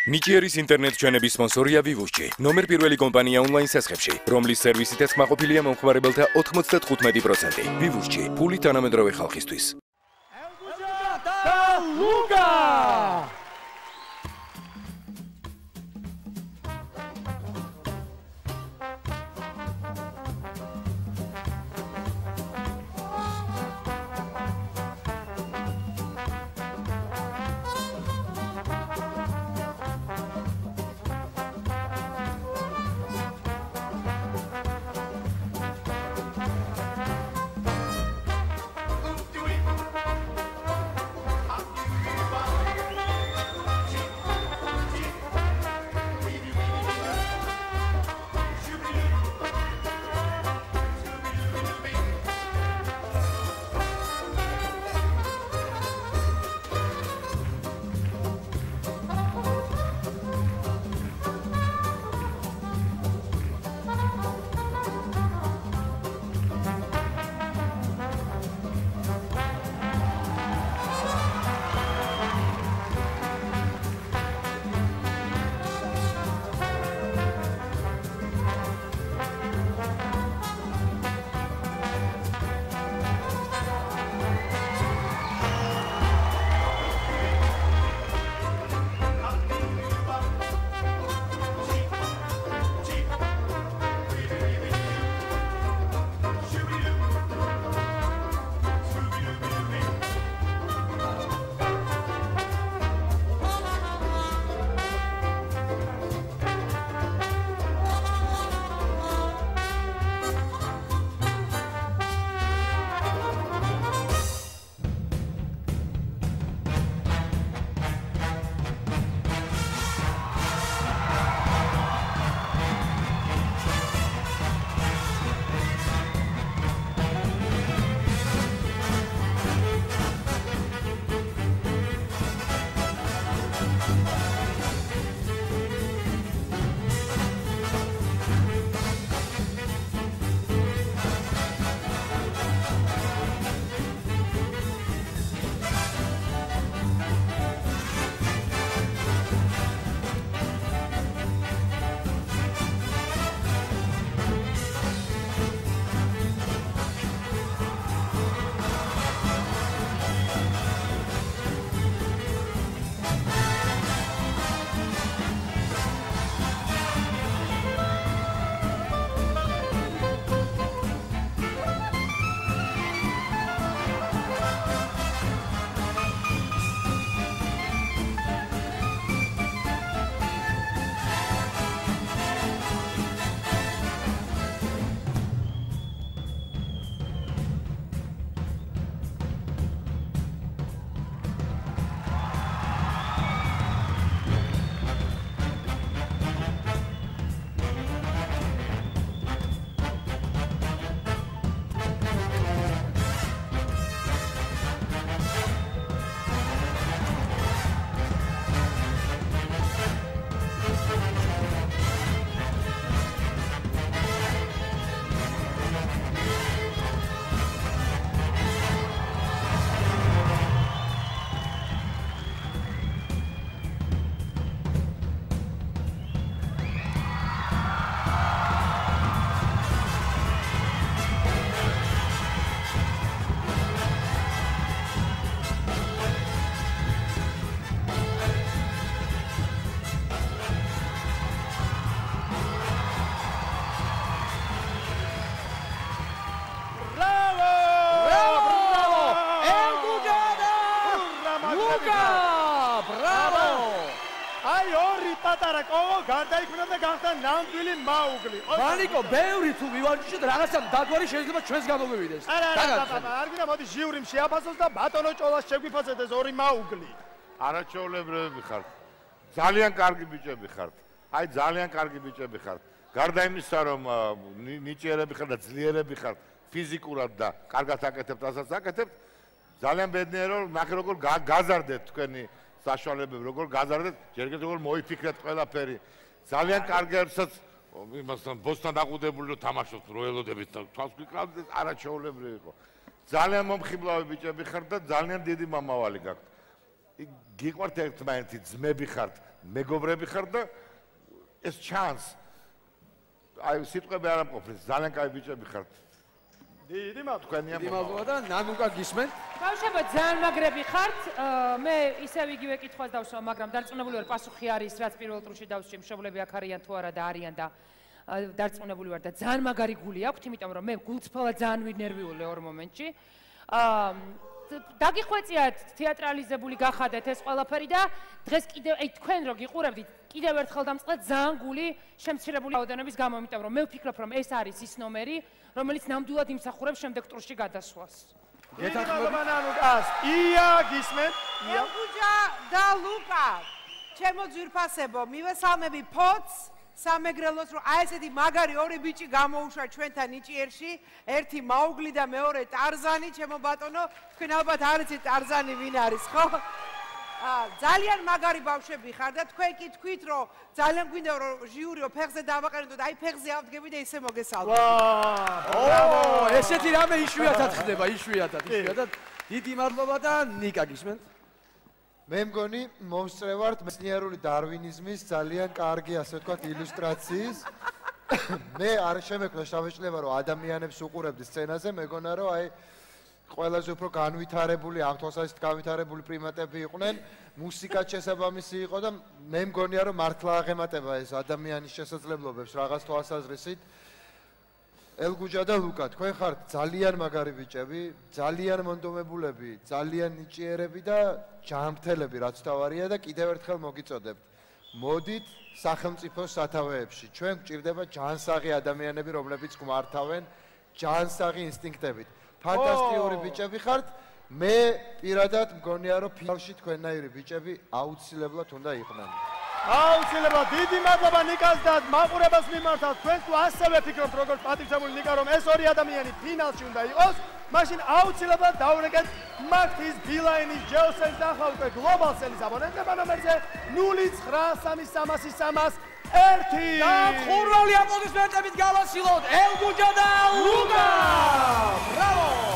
ნიჭიერის ინტერნეტ ჩვენების სპონსორია Vivuschi, ნომერ პირველი კომპანია ონლაინ სასხებში, რომლის სერვისითაც კმაყოფილია მომხმარებელთა 95%. Vivuschi, ფული თანამედროვე ხალხისთვის. Luka! გარდაიქმნა და გახდა ნამდვილი მაუგლი. მანიკო, ბევრი თუ მივარჯიშოთ, რაღაცა დაგვარი შეიძლება ჩვენს გამოგვივიდეს. არა, არ გინდა მოდი ჟიურიმ შეაფასოს და ბატონო ჭოლას შეგვიფასეთ ეს ორი მაუგლი. არაჩვეულებრივი ხართ. ძალიან კარგი ბიჭები ხართ. აი ძალიან კარგი ბიჭები ხართ. გარდა იმისა, რომ ნიჭიერები ხართ და ძლიერები ხართ ფიზიკურად და კარგად აკეთებთ, რასაც აკეთებთ, ძალიან ბედნიერია რომ ნახე როგორ გაზარდეთ თქვენი საშუალებები, როგორ გაზარდეთ, ჯერ კიდევ როგორ მოიფიქრეთ ყველაფერი. ძალიან კარგი არცაც იმასთან ბოსთან დაყუდებული რომ თამაშობთ რო ელოდებით და თავს გვიკრავდეთ, არაჩვეულებრივი იყო. ძალიან მომხიბლავი ბიჭები ხართ და ძალიან დიდი მომავალი გაქვთ. გიყვართ ერთმანეთი, ძმები ხართ, მეგობრები ხართ და ეს ჩანს. აი სიტყვები არ ამყოფილს, ძალიან კაი ბიჭები ხართ. დიდი მადლობა. თქვენია მადლობა და ნანუკა გისმენთ. ბავშვებო, ძალიან მაგრები ხართ. მე ისევ იგივე კითხვას დავსვა, მაგრამ დარწმუნებული ვარ, პასუხი არის, რაც პირველ ტურში დავსვი, მშობლები აქ არიან თუ არა და არიან და დარწმუნებული ვარ და ძალიან მაგარი გული აქვთ, იმიტომ რომ მე გულწრფელად ძალიან ვინერვიული ორ მომენტში. დაგიხვეწიათ, თეატრალიზებული გახადეთ ეს ყველაფერი და დღეს კიდევ თქვენ რო გიყურებდით, კიდევ ერთხელ დამწყდა ძალიან გული შემცირებული რაოდენობის გამო, იმიტომ რომ მე ვფიქრობ, რომ ეს არის ის ნომერი, რომელიც ნამდვილად იმსახურებს შემდეგ ტურში გადასვლას. გეთანხმება ნანუკას. ია გისმენთ. ელგუჯა და ლუკა. ჩემო ძვირფასებო, მივესალმები ფოც სამეგრელოს რომ აი ესეთი მაგარი ორი ბიჭი გამოუშვა ჩვენთან ნიჭიერში, ერთი მაუგლი და მეორე ტარზანი, ჩემო ბატონო, თქვენ ალბათ არ იცით ტარზანი ვინ არის, ხო? ძალიან მაგარი ბავშვები ხარ და თქვენ კი თქვით რომ ძალიან გვინდა რომ ჟიურიო ფეხზე დავაყენოთ და აი ფეხზე ავდგები და ისე მოგესალმებით. ო, ესეთი რამე იშვიათად ხდება, იშვიათად. დიდი მადლობა და ნიკა გისმენთ. მე მგონი მომსწრევართ მეცნიერული დარვინიზმის ძალიან კარგი ასე ვთქვათ ილუსტრაციის. მე არ შემექმნა შავეშლება რომ ადამიანებს უყურებდი სცენაზე, მეგონა რომ აი ყველაზე უფრო განვითარებული, ამ თვალსაზრისით განვითარებული პრიმატები იყვნენ, მუსიკაც შესაბამისი იყო და მე მგონია რომ მართლა აღემატება ეს ადამიანის შესაძლებლობებს რაღაც თვალსაზრისით. ელგუჯა და ლუკა, თქვენ ხართ ძალიან მაგარი ბიჭები, ძალიან მონდომებულები, ძალიან ნიჭიერები და ჯანმრთელები, რაც თავარია და კიდევ ერთხელ მოგიწოდებთ. მოდით სახელმწიფოს სათავეებში. ჩვენ გვჭირდება ჯანსაღი ადამიანები, რომლებიც გვმართავენ ჯანსაღი ინსტინქტებით. ფანტასტიკური ბიჭები ხართ. მე პირადად მგონია რომ ფინალში თქვენნაირი ბიჭები აუცილებლად უნდა იყვნენ. აუცილებლად დიდი მადლობა ნიკას და მაყურებელს მიმართავ. თქვენ თუ ასევე ფიქრობთ როგორც პატივცემული ნიკა რომ ეს ორი ადამიანი ფინალში უნდა იყოს, მაშინ აუცილებლად დავრეკეთ მაქთის ბილაინის ჯეოსენს და ახლა უკვე გლობალ სელის აბონენტებმა ნომერზე 0933303 და ხურვალი აპლოდისმენტებით გავასილოთ ელგუჯა და ლუკა. ბრავო!